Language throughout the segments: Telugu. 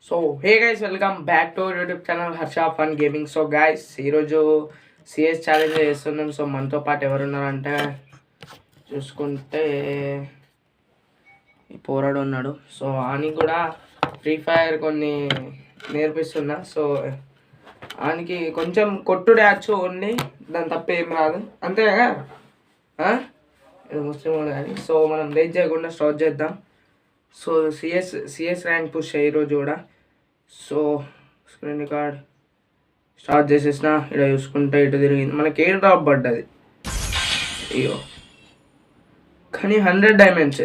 So hey guys, welcome back to YouTube channel Harsha fun gaming. So guys, ఈరోజు సిఎస్ ఛాలెంజ్ చేస్తున్నాం. సో మనతో పాటు ఎవరున్నారంటే చూసుకుంటే పోరాడు ఉన్నాడు. సో ఆని కూడా ఫ్రీ ఫైర్ కొన్ని నేర్పిస్తున్నా. సో ఆనికి కొంచెం కొట్టుడే వచ్చు ఓన్లీ, దాని తప్ప ఏం రాదు, అంతేగా ముస్లిం కానీ. సో మనం లేట్ చేయకుండా స్టార్ట్ చేద్దాం. సో సిఎస్ ర్యాంక్ పుష్ ఈరోజు కూడా. సో స్క్రీన్ రికార్డ్ స్టార్ట్ చేసేసిన. ఇక్కడ చూసుకుంటే ఇటు తిరిగింది, మనకి ఎయిర్ డ్రాప్ పడ్డది. అయ్యో, కానీ 100 డైమండ్స్,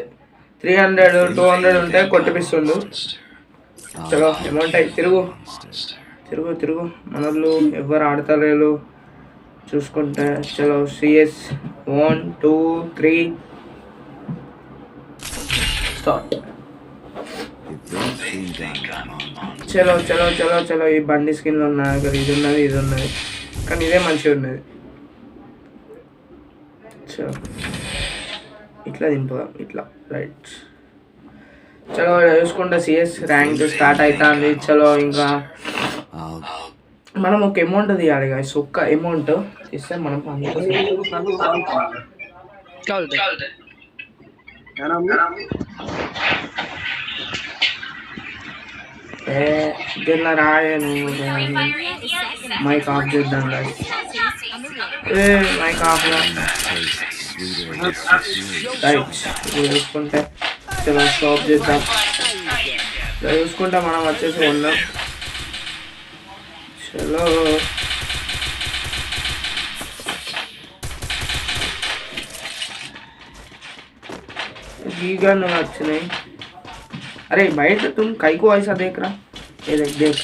300 200 ఉంటే కొట్టిపిస్తుండు. చలో అమౌంట్ అయి తిరుగు తిరుగు తిరుగు. మనోళ్ళు ఎవరు ఆడతలేరు చూసుకుంటే. చలో సిఎస్ 1 2 3 స్టార్ట్. చలో చలో చలో చలో. ఈ బండి స్కిన్ ఉన్నాయి కదా, ఇది ఉన్నది ఇది ఉన్నది, కానీ ఇదే మంచిగా ఉన్నది. చలో ఇట్లా దింపుదాం, ఇట్లా రైట్. చలో చూసుకుంటే సిఎస్ ర్యాంక్ స్టార్ట్ అవుతుంది. చలో ఇంకా మనం ఒక అమౌంట్ తీయాలి గాయస్. ఒక్క అమౌంట్ ఇస్తే మనం గిట్లా రాయను. మైక్ ఆఫ్ చేద్దాం గాయస్. Mike off right. చూసుకుంటే చలో స్టాప్ చేద్దాం. చూసుకుంటే మనం వచ్చేసి ఉన్నాం. చలో गन వచ్చినాయి. अरे बैठ तुम कई को ऐसा देख रहा. ये देख देख,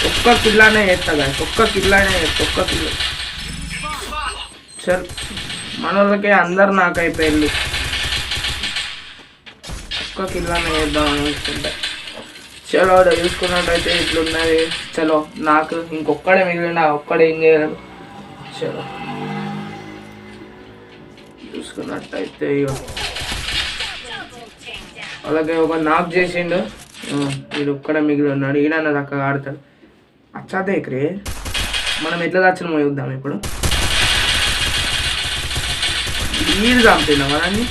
ఒక్క కిల్లానే వేస్తా ఒక్క కిల్లానే వేస్తా, ఒక్క కిల్ల. చల్ మన వాళ్ళకి అందరు నాకు అయిపోయింది. ఒక్క కిల్లానే వేద్దాం అనుకుంటా. చలో చూసుకున్నట్టయితే ఇట్లున్నది. చలో నాకు ఇంకొక్కడే మిగిలిన, ఒక్కడే ఏం చేయగలరు. చలో చూసుకున్నట్టయితే అలాగే ఒక నాక్ చేసిండు. వీడు ఒక్కడ మిగిలి ఉన్నాడు. ఈడన్న చక్కగా ఆడతాడు. అచ్చాదే ఇక్కడే మనం ఎట్లా దాచిన చూద్దాం ఇప్పుడు. ఈడు చంపిండు మనల్ని.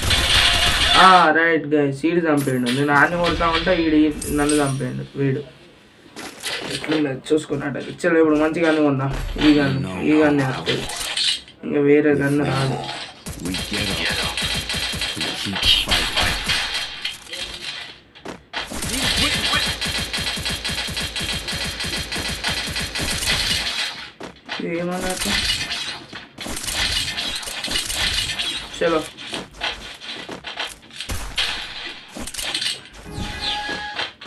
రైట్ గైస్, ఈడు చంపిండు. నేను ఆడిని కొడతా ఉంటే ఈడు నన్ను చంపిండు. వీడు ఎట్లా చూసుకున్నట్టయితే చలో ఇప్పుడు మంచిగా కొందాం. ఈ గన్ను వస్తుంది, ఇంకా వేరే గన్ను రాదు. ఏమన్నా చలో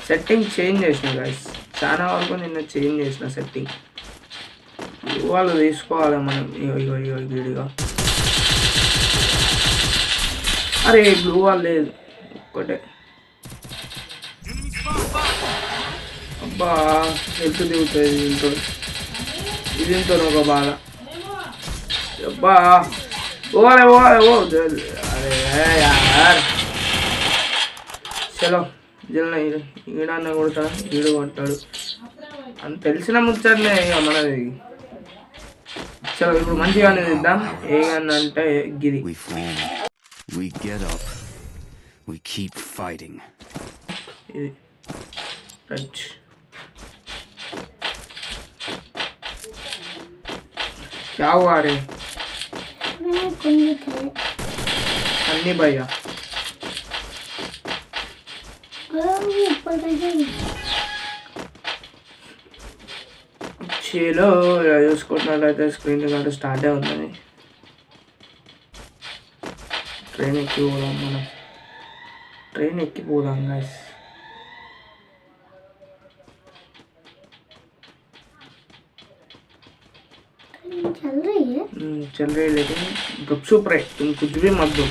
సెట్టింగ్ చేంజ్ చేసిన గైస్. చాలా వరకు నిన్న చేంజ్ చేసిన సెట్టింగ్. వాళ్ళు తీసుకోవాలి మనం. ఇదిగా అరే బ్లూ వాల్ లేదు, ఒక్కటే. అబ్బా హెల్త్ దిగుతుంది దీంతో, దీంతో ఒక బాధ. అబ్బా ఓలే ఓలే ఓ. అరే యార్ చలో జల్న. ఈడన్న కొడతాడు, ఈడు కొట్టాడు అని తెలిసిన ముచ్చట్లే ఇక మనది. చలో ఇప్పుడు మంచిగానే ఇద్దాం. ఏ గన్ అంటే గిరి. We get up. We keep fighting. Right. क्या हुआ रे? सन्नी भैया चलो చూసుకుంటున్నట్లయితే స్క్రీన్ రికార్డ్ స్టార్ట్ అవుతుంది. ట్రైన్ ఎక్కిపోదాం, మనం ట్రైన్ ఎక్కిపోదాం గైస్. चल रही है लेकिन गपचुप रहे, तुम कुछ भी मत दो.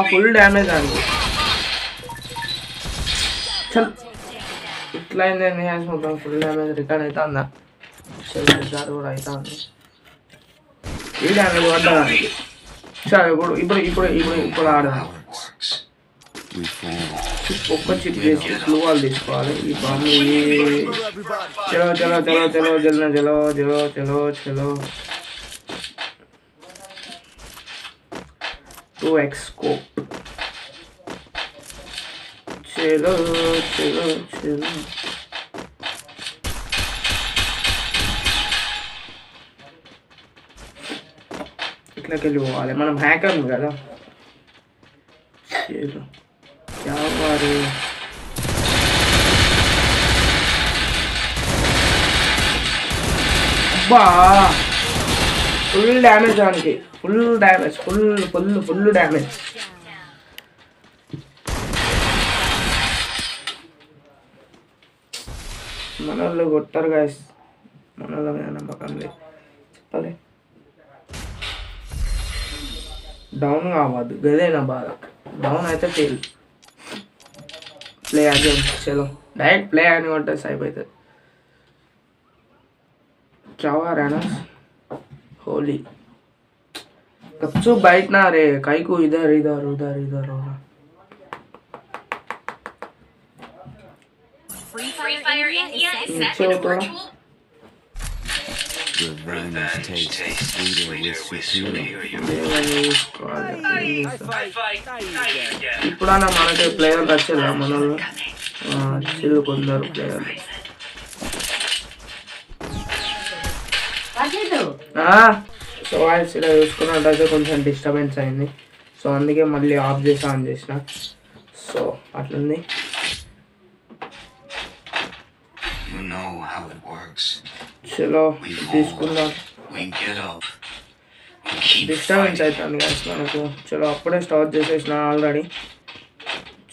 फुल डैमेज आ गया. चल ఇట్లా అయింది హ్యాష్ మొత్తం ఫుల్ డ్యామేజ్ రికార్డ్ అయితే అందా సార్ కూడా అవుతా ఉంది ఈ డ్యామేజ్ పడ్డదానికి సరే ఇప్పుడు ఆడదాం ఒక్క చిప్ చేసి గ్లూ వాల్ తీసుకోవాలి ఈ బాంబు చలో చలో చలో చలో చలో చలో చలో చలో చలో 2x scope చలో చలో చలో ఇట్లకి వెళ్ళి పోవాలి మనం హ్యాకర్ కదా చలో క్యావారు అబ్బా ఫుల్ డ్యామేజ్ దానికి ఫుల్ డ్యామేజ్ ఫుల్ డ్యామేజ్ మన వాళ్ళు కొట్టారు గాయస్ మన వాళ్ళ మీద నమ్మకం లేదు చెప్పాలి డౌన్ కావద్దు గదేనా బాధ డౌన్ అయితే ఫెయిల్ ప్లే అగేమ్ చలో డైరెక్ట్ ప్లే అని కొట్టేసి అయిపోతుంది चावा रहना होली कच्चू बैठना रे कई को इधर इधर उधर इधर होना Free Fire India is set नीचे in a उतरो virtual Revenge tastes sweeter with superior. ఇప్పుడన్నా మనకి ప్లేయర్ వచ్చేదా మనలో చిల్లు కొందరు ప్లేయర్ సో వాయిస్ ఇలా చూసుకున్నట్టయితే కొంచెం డిస్టర్బెన్స్ అయింది సో అందుకే మళ్ళీ ఆఫ్ చేసి ఆన్ చేసిన సో అట్లుంది చలో తీసుకుందాం డిస్టర్బెన్స్ అవుతుంది గాయస్ మనకు చలో అప్పుడే స్టార్ట్ చేసేసిన ఆల్రెడీ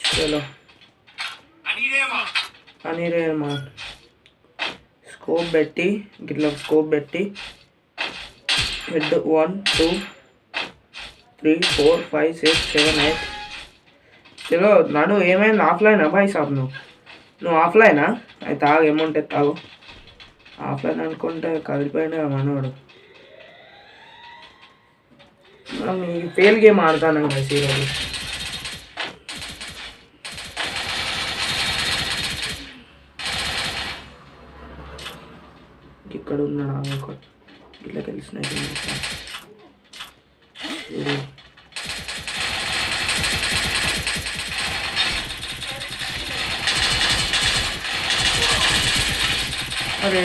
చలో అనిరేమా స్కోప్ పెట్టి గిట్లా స్కోప్ పెట్టి హెడ్ 1 2 3 4 5 6 7 8 చలో నాడు ఏమైంది ఆఫ్లైనా బాయ్ సాబ్ నువ్వు ఆఫ్లైనా అయితే తాగు ఏమంటే తాగు ఆఫ్లైన్ అనుకుంటే కదిలిపోయినా మనోడు మనం ఈ ఫెయిల్ గేమ్ ఆడతాను కదా ఈరోజు ఇక్కడ ఉన్నాడు ఒకటి ఇట్లా తెలిసినట్టు అరే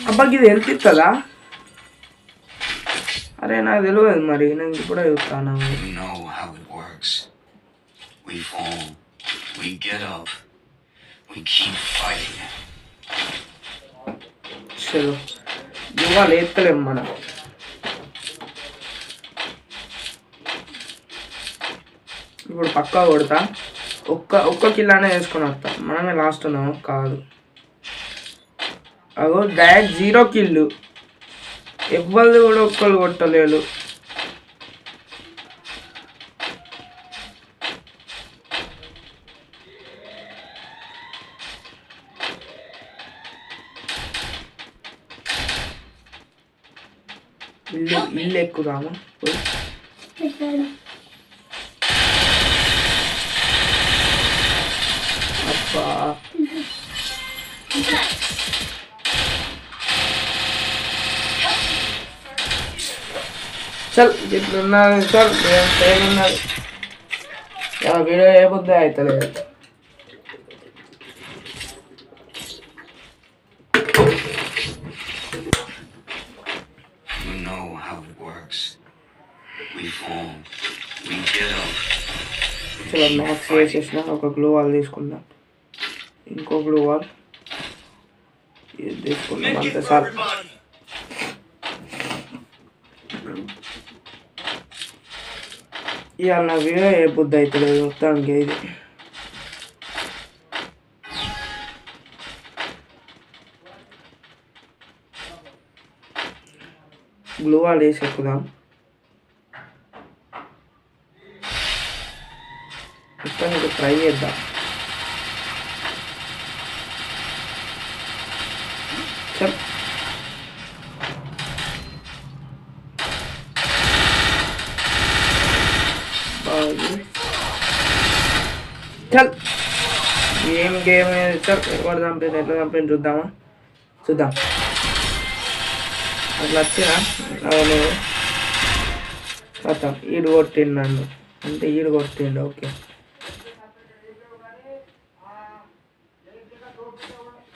అబ్బాకి ఇది హెల్త్ ఇస్తుందా అరే నాకు తెలియదు మరి నేను ఇప్పుడే చూస్తాను We get up. We keep fighting. చలో యువా లేస్తలేం మనం ఇప్పుడు పక్కా కొడతా ఒక్క కిల్లానే వేసుకొని వస్తా మనమే లాస్ట్ ఉన్నాము కాదు అగో డైరెక్ట్ 0 కిల్లు ఎవ్వరు కూడా ఒక్కరు కొట్టలేడు ఇల్లు ఎక్కుదాము అబ్బా చల్ ఇట్లున్నది చల్ ఏమున్నది వీడియో ఏ బుద్ధి అవుతలేదు చలో మ్యాక్స్ వేసేసిన ఒక గ్లూ వాల్ తీసుకుందాం ఇంకో గ్లూ వాల్ ఇది తీసుకుందాం అంతే సార్ ఇవాళ నా వీడియో ఏ బుద్ధి అవుతలేదు మొత్తానికి ఇది గ్లూ వాల్ వేసి ఎక్కుదాం మొత్తం ఇది ట్రై చేద్దాం. చల్ చల్ ఏం గేమ్ చల్ ఎవరు చంపింది ఎట్లా చంపింది చూద్దామా చూద్దాం. అట్లా వచ్చినా అవును మొత్తం ఈడు కొట్టిండు నన్ను అంటే ఈడు కొట్టిండు. ఓకే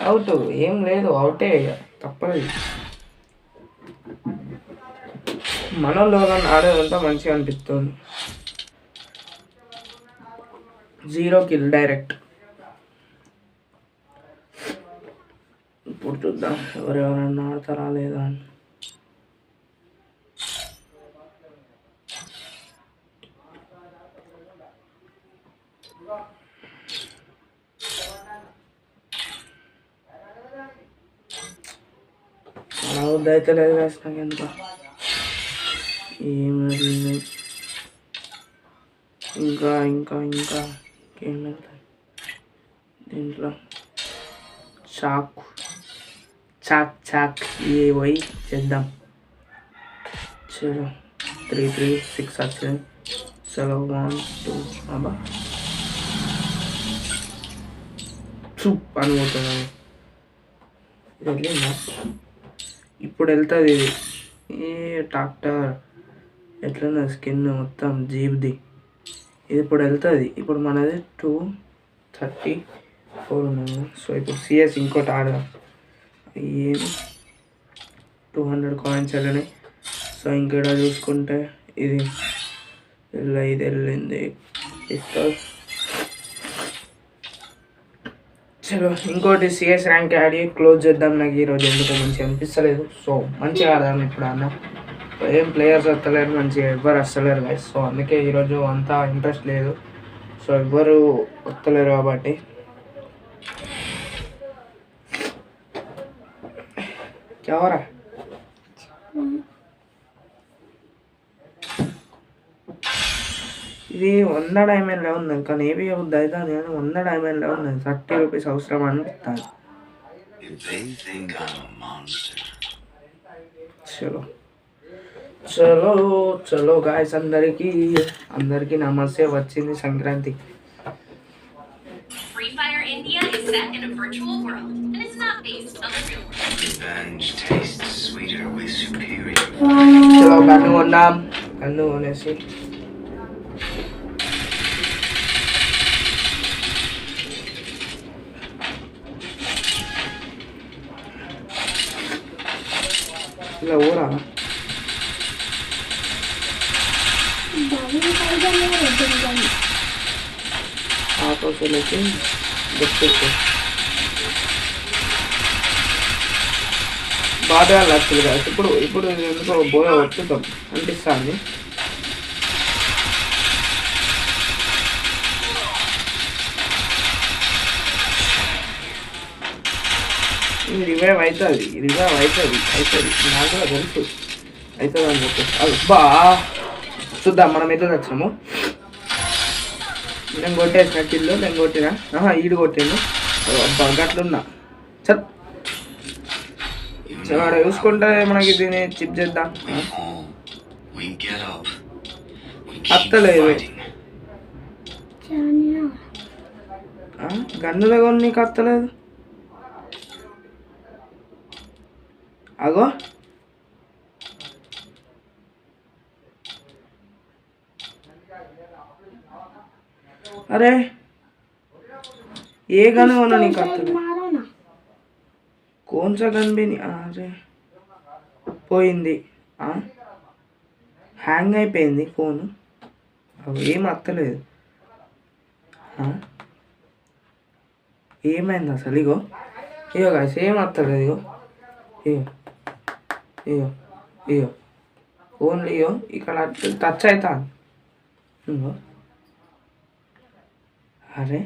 అవుట్ ఏం లేదు అవుటే ఇక తప్పదు. మనలో ఆడేదంతా మంచిగా అనిపిస్తుంది. 0 కిల్ డైరెక్ట్. ఇప్పుడు చూద్దాం ఎవరెవరన్నా ఆడతారా లేదా అని. వద్ద అయితే లేదు వేసి నాకు ఎందుకు ఏమి ఇంకా ఇంకా ఇంకా ఇంకేం వెళ్తాయి దీంట్లో. చాక్ చాక్ చాక్ ఏ పోయి చేద్దాం. చలో 3 3 6 వచ్చింది. చలో 1 2 అబ్బా చూప్ అని పోతున్నాను. ఇది వెళ్ళిందా ఇప్పుడు వెళ్తుంది. ఇది ఏ ట్రాక్టర్ ఎట్లున్నా స్కిన్ మొత్తం జీప్ది. ఇది ఇప్పుడు వెళ్తుంది. ఇప్పుడు మనది 234 ఉన్నాము. సో ఇప్పుడు సిఎస్ ఇంకోటి ఆడదాం. ఏది 200 కాయిన్స్ వెళ్ళినాయి. సో ఇంకేడా చూసుకుంటే ఇది ఇది వెళ్ళింది. చలో ఇంకోటి సిఎస్ ర్యాంక్ యాడ్ క్లోజ్ చేద్దాం. నాకు ఈరోజు ఎందుకు మంచిగా అనిపిస్తలేదు. సో మంచిగా ఆడదాం ఇప్పుడు అన్న. ఏం ప్లేయర్స్ వస్తలేరు మంచిగా ఎవ్వరు వస్తలేరు గైస్. సో అందుకే ఈరోజు అంతా ఇంట్రెస్ట్ లేదు. సో ఎవ్వరు వస్తలేరు కాబట్టి ఎవరా ఇది 100 డైమండ్లో ఉంది. కానీ ఏవి అవుద్ది అయితే కానీ 100 డైమండ్లో ఉంది. 30 రూపీస్ అవసరం అనిపిస్తాను. చలో చలో చలో గాయస్ అందరికీ నమస్తే. వచ్చింది Sankranti. Free Fire India is set in a virtual world and is not based on the real world. Revenge tastes sweeter with superior. చలో గన్ను కొన్నాం. గన్ను కొనేసి ఇలా ఊరా ఆటో సెలెక్ట్ గుర్తు బాగా లక్షలు కాదు. ఇప్పుడు ఇప్పుడు ఎందుకో బోయ వస్తుంటాం అనిపిస్తుంది. రివైవ్ అవుతుంది నాకు కూడా తెలుసు అవుతుంది అని చెప్పేసి. అబ్బా చూద్దాం మనం ఎట్లా వచ్చాము. నేను కొట్టేసిన కిల్లు నేను కొట్టినా. ఈడు కొట్టిండు. అబ్బా గట్లున్నా చల్ చాలా చూసుకుంటే మనకి దీన్ని చిప్ చేద్దాం. అత్తలేదు గన్నులో కొని నీకు అత్తలేదు. అగో अरे ये गन होना नहीं करता कौन सा गन भी नहीं अरे పోయింది హ్యాంగ్ అయిపోయింది ఫోన్ అవి ఏం అత్తలేదు ఏమైంది అసలు ఇగో ఇగో గాయ్స్ ఏం అత్తలేదు ఇగో ఇగో ఇగో ఇగో ఓన్లీ ఇగో ఇక్కడ టచ్ అవుతాను ఇగో అరే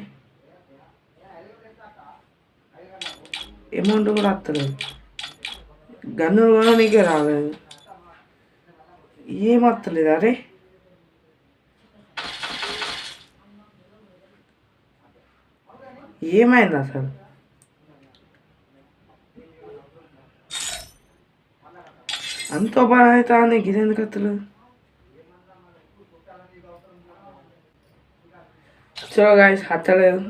అమౌంట్ కూడా వస్తలేదు గన్ను కూడా నీకే రాలేదు ఏం వస్తలేదు అరే ఏమైంది అసలు? అంత పని అవుతా నీకు ఇదెందుకు వస్తలేదు? సో గాయస్ హత్తలేదు,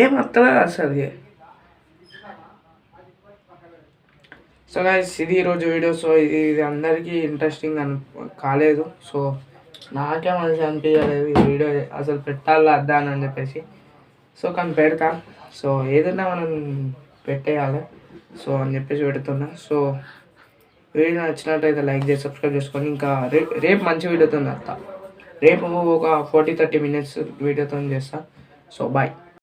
ఏం వస్తలేదు అసలు. సో గాయస్ ఇది ఈరోజు వీడియో. సో ఇది అందరికీ ఇంట్రెస్టింగ్ కాలేదు. సో నాకే మంచి అనిపించలేదు ఈ వీడియో అసలు పెట్టాలా వద్దా అని చెప్పేసి. సో కానీ పెడతా. సో ఏదైనా మనం పెట్టేయాలి సో అని చెప్పేసి పెడుతున్నా. సో వీడియో నచ్చినట్టయితే లైక్ చేసి సబ్స్క్రైబ్ చేసుకొని ఇంకా రేపు మంచి వీడియోతో వస్తా. రేపు ఒక 40-30 minutes వీడియోతో చేస్తా. So bye.